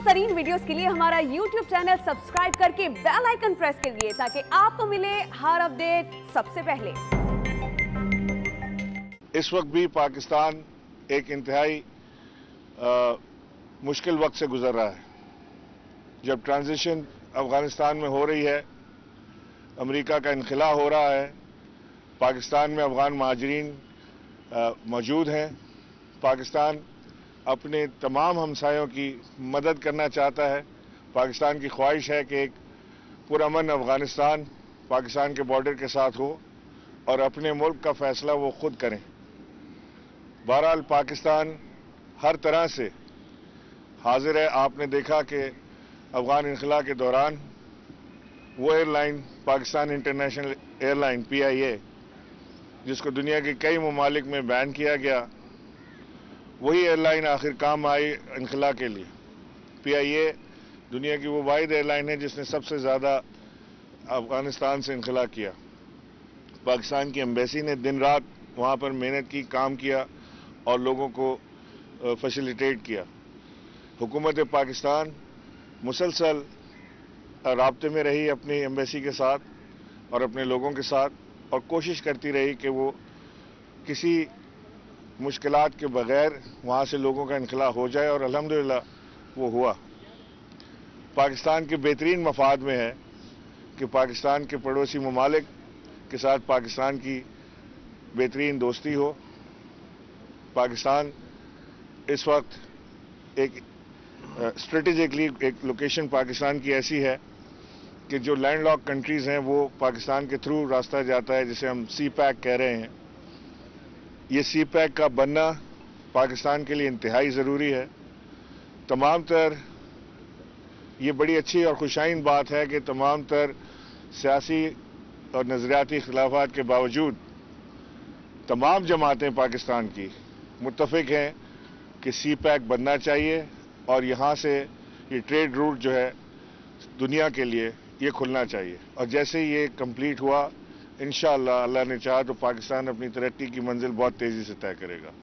तरीन वीडियोस के लिए हमारा YouTube चैनल सब्सक्राइब करके बेल आइकन प्रेस करिए ताकि आपको मिले हर अपडेट सबसे पहले। इस वक्त भी पाकिस्तान एक इंतहाई मुश्किल वक्त से गुजर रहा है। जब ट्रांजिशन अफगानिस्तान में हो रही है, अमेरिका का इनखला हो रहा है, पाकिस्तान में अफगान महाजरीन मौजूद हैं, पाकिस्तान अपने तमाम हमसायों की मदद करना चाहता है। पाकिस्तान की ख्वाहिश है कि एक पुरअमन अफगानिस्तान पाकिस्तान के बॉर्डर के साथ हो और अपने मुल्क का फैसला वो खुद करें। बहरहाल पाकिस्तान हर तरह से हाजिर है। आपने देखा कि अफगान इनखला के दौरान वो airline Pakistan international airline PIA, जिसको दुनिया के कई ममालिक में बैन किया गया, वही एयरलाइन आखिर काम आई इनखला के लिए। PIA दुनिया की वो वाहिद एयरलाइन है जिसने सबसे ज़्यादा अफगानिस्तान से इनखला किया। पाकिस्तान की एम्बेसी ने दिन रात वहाँ पर मेहनत की, काम किया और लोगों को फैसिलिटेट किया। हुकूमत पाकिस्तान मुसलसल राब्ते में रही अपनी एम्बेसी के साथ और अपने लोगों के साथ, और कोशिश करती रही कि वो किसी मुश्किलात के बगैर वहाँ से लोगों का इनखला हो जाए, और अल्हम्दुलिल्लाह वो हुआ। पाकिस्तान के बेहतरीन मफाद में है कि पाकिस्तान के पड़ोसी ममालिक के साथ पाकिस्तान की बेहतरीन दोस्ती हो। पाकिस्तान इस वक्त एक स्ट्रेटेजिकली एक लोकेशन पाकिस्तान की ऐसी है कि जो लैंडलॉक कंट्रीज़ हैं वो पाकिस्तान के थ्रू रास्ता जाता है, जिसे हम CPAC कह रहे हैं। ये CPAC का बनना पाकिस्तान के लिए इंतहाई ज़रूरी है। तमाम तर ये बड़ी अच्छी और खुशाइन बात है कि तमाम तर सियासी और नज़रियाती इख्तिलाफात के बावजूद तमाम जमातें पाकिस्तान की मुत्तफ़िक हैं कि CPAC बनना चाहिए और यहाँ से ये ट्रेड रूट जो है दुनिया के लिए ये खुलना चाहिए। और जैसे ही ये कंप्लीट हुआ, इंशाअल्लाह अल्लाह ने चाहा तो पाकिस्तान अपनी तरक्की की मंजिल बहुत तेज़ी से तय करेगा।